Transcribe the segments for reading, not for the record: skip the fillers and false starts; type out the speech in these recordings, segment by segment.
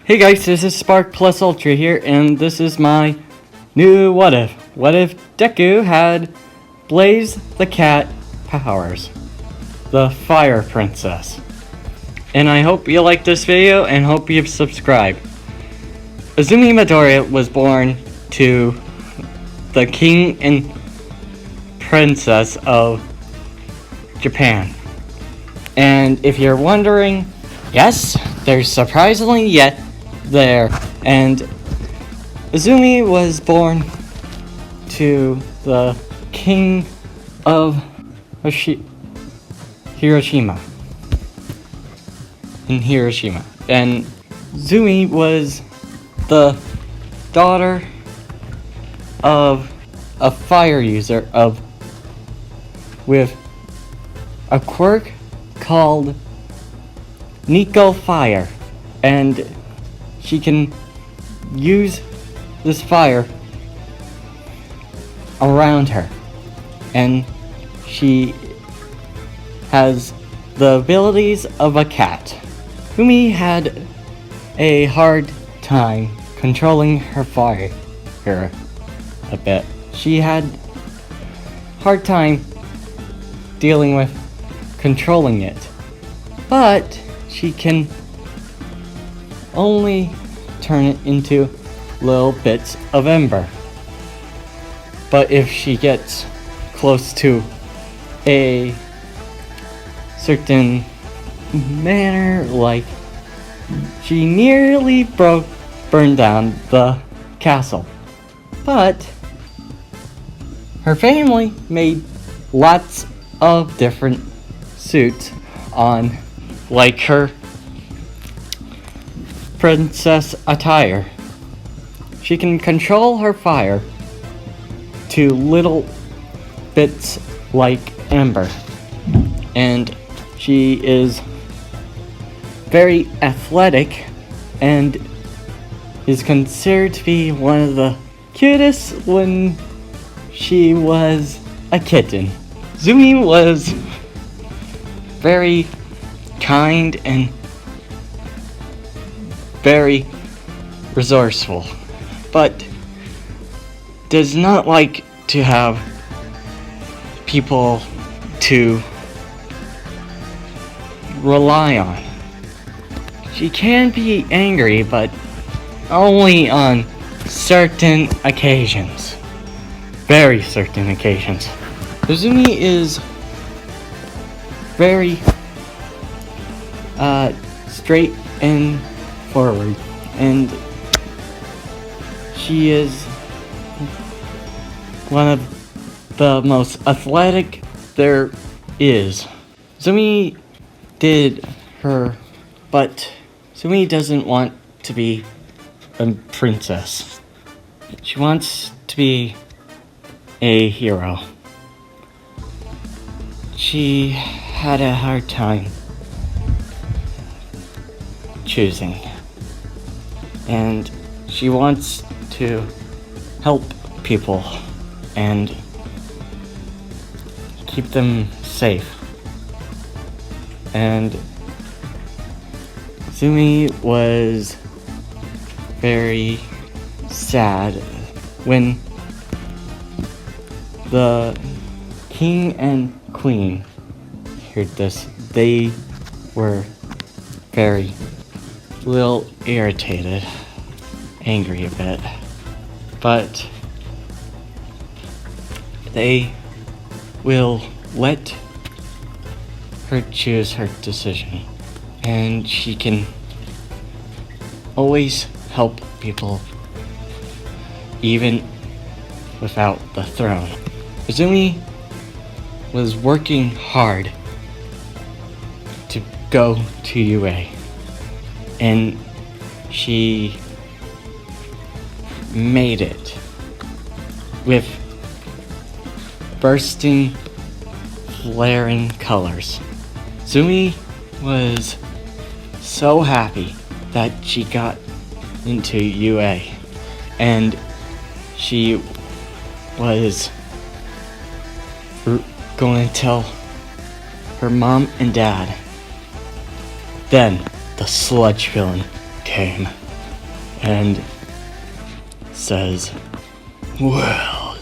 Hey guys, this is Spark Plus Ultra here, and this is my new what if. What if Deku had Blaze the Cat powers? The Fire Princess. And I hope you like this video and hope you've subscribed. Azumi Midoriya was born to the King and Princess of Japan. And if you're wondering, yes, there's surprisingly yet there, and Azumi was born to the king of Hiroshima. In Hiroshima. And Azumi was the daughter of a fire user with a quirk called Nico Fire, and she can use this fire around her, and she has the abilities of a cat. Azumi had a hard time controlling her fire a bit. She had hard time dealing with controlling it, but she can only turn it into little bits of ember. But if she gets close to a certain manner, like she nearly burned down the castle. But her family made lots of different suits on, like her princess attire. She can control her fire to little bits like ember, and she is very athletic and is considered to be one of the cutest when she was a kitten. Azumi was very kind and very resourceful, but does not like to have people to rely on. She can be angry, but only on certain occasions. Very certain occasions. Azumi is very straight and forward, and she is one of the most athletic there is. Azumi did her, but Azumi doesn't want to be a princess. She wants to be a hero. She had a hard time choosing, and she wants to help people and keep them safe. And Azumi was very sad when the king and queen heard this. They were very little irritated, angry a bit, but they will let her choose her decision, and she can always help people even without the throne. Azumi was working hard to go to UA, and she made it with bursting, flaring colors. Azumi was so happy that she got into UA, and she was going to tell her mom and dad. Then the Sludge Villain came. and says, "Well,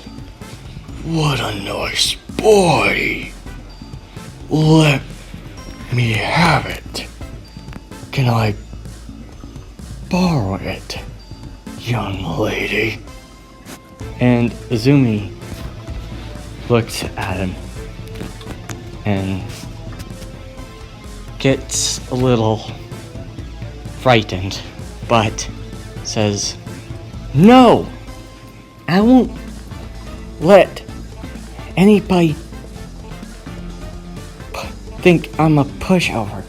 what a nice boy. Let me have it. Can I borrow it, young lady?" And Azumi looks at him and gets a little frightened, but says, "No! I won't let anybody think I'm a pushover."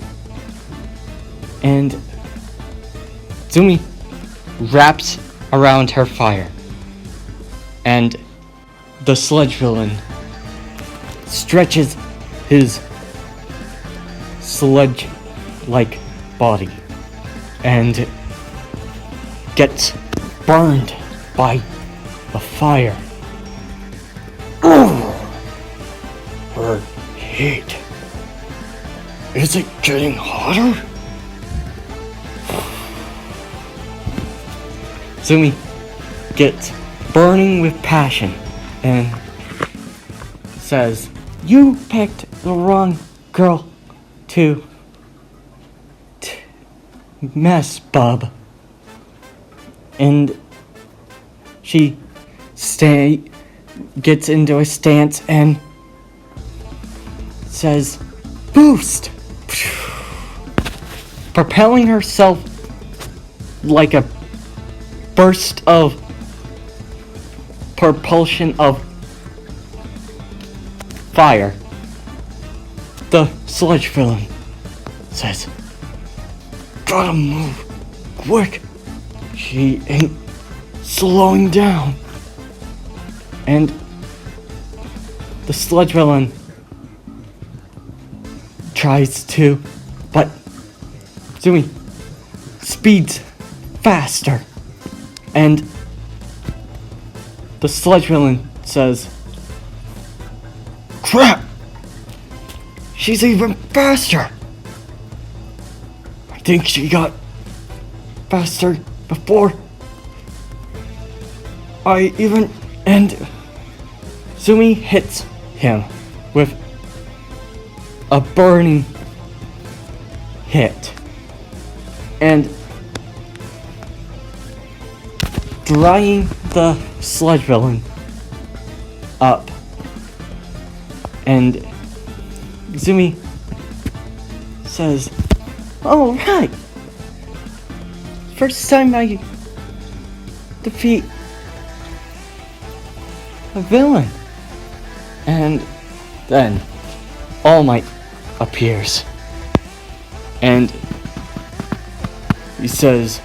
And Zumi wraps around her fire, and the Sludge Villain stretches his sludge-like body and gets burned by the fire. Her heat. Is it getting hotter? Zumi gets burning with passion and says, "You picked the wrong girl to mess, bub." And she gets into a stance and says, "Boost!" propelling herself like a burst of propulsion of fire. The Sludge Villain says, "Gotta move quick. She ain't slowing down." And the Sludge Villain tries to, but Zumi speeds faster. And the Sludge Villain says, "Crap! She's even faster! I think she got faster before I even..." And Zumi hits him with a burning hit and drying the Sludge Villain up. And Zumi says, "Alright, first time I defeat a villain." And then All Might appears and he says,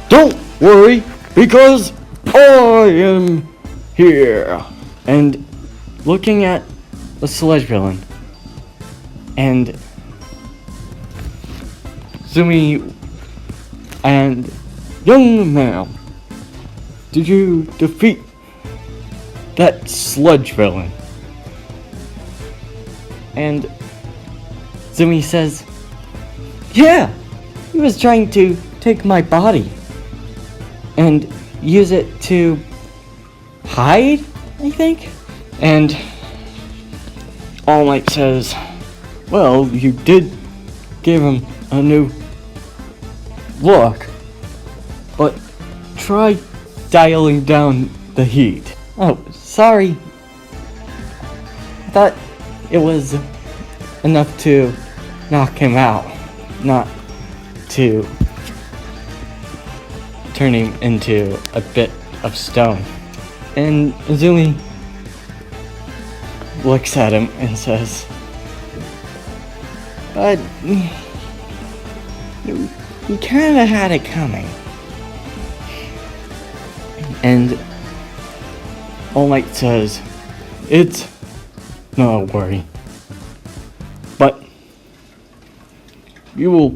"Don't worry, because I am here." And looking at the Sludge Villain and Zumi and, "Young man, did you defeat that Sludge Villain?" And Zumi says, "Yeah, he was trying to take my body and use it to hide, I think." And All Might says, "Well, you did give him a new look, but try dialing down the heat." "Oh, sorry. I thought it was enough to knock him out, not to turn him into a bit of stone." And Azumi looks at him and says, "But you kinda had it coming." And All Might says, "It's no worry, but you will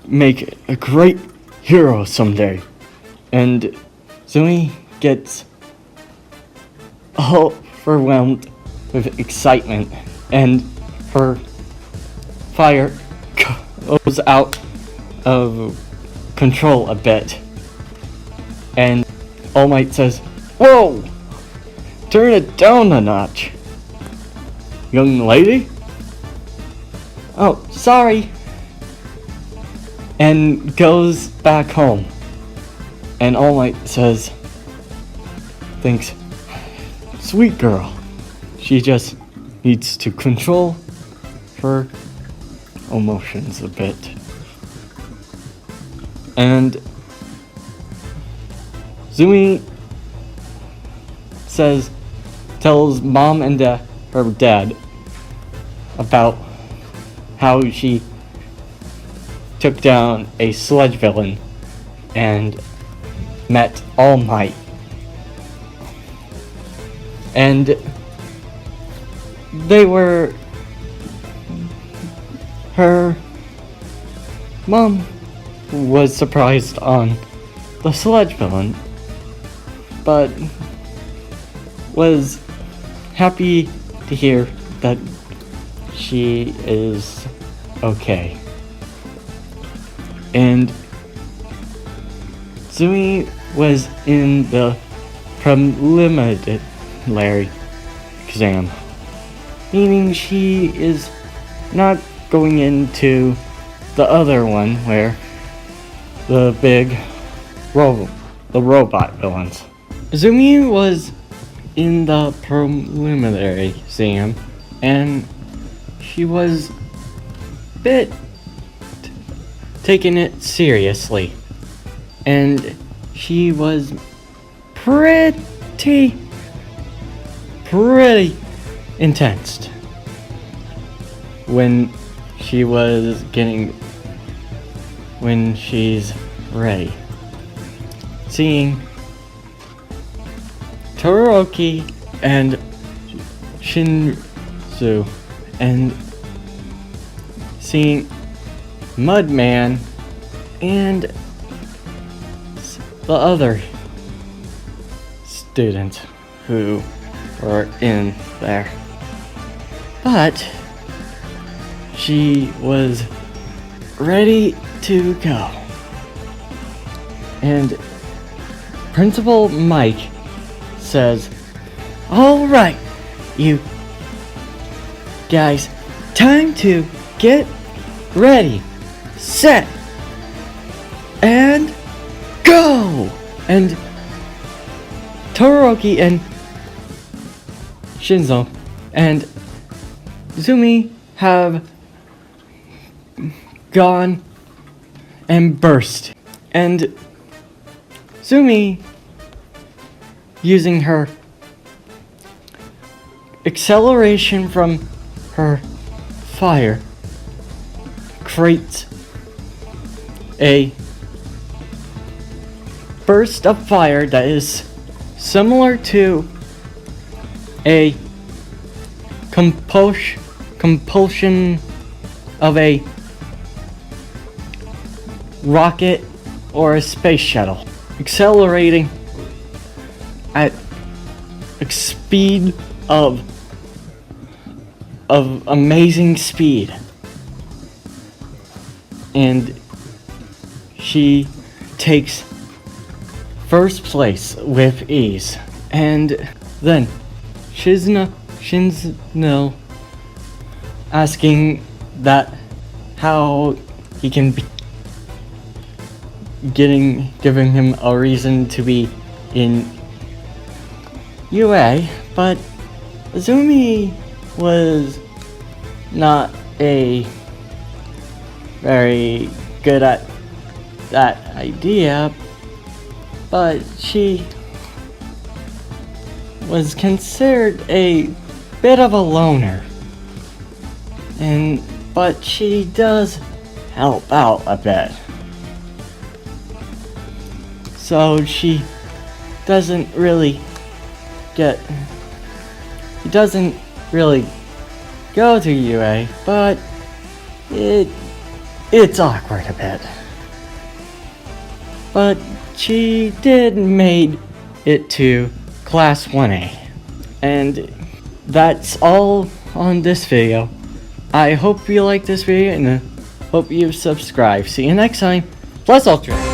make a great hero someday." And Zumi gets overwhelmed with excitement, and her fire goes out of control a bit. And All Might says, "Whoa! Turn it down a notch. Young lady?" "Oh, sorry." And goes back home. And All Might thinks, "Sweet girl. She just needs to control her emotions a bit." And Azumi tells mom and her dad about how she took down a Sludge Villain and met All Might. And her mom was surprised on the Sludge Villain, but was happy to hear that she is okay. And Zumi was in the preliminary exam, meaning she is not going into the other one where the robot villains. Azumi was in the preliminary exam, and she was a bit taking it seriously, and she was pretty intense when she's ready. Seeing Todoroki and Shinzu, and seeing Mudman and the other students who were in there. But she was ready to go. And Principal Mike says, "All right, you guys, time to get ready, set, and go!" And Todoroki and Shinzo and Zumi have gone and burst. And Zumi, using her acceleration from her fire, creates a burst of fire that is similar to a compulsion of a rocket or a space shuttle, accelerating at a speed of amazing speed. And she takes first place with ease. And then Shinzo asking that how he can be giving him a reason to be in UA, but Azumi was not very good at that idea, but she was considered a bit of a loner, but she does help out a bit. So she doesn't really go to UA, but it's awkward a bit. But she did made it to Class 1A. And that's all on this video. I hope you like this video, and I hope you subscribe. See you next time. Plus Ultra.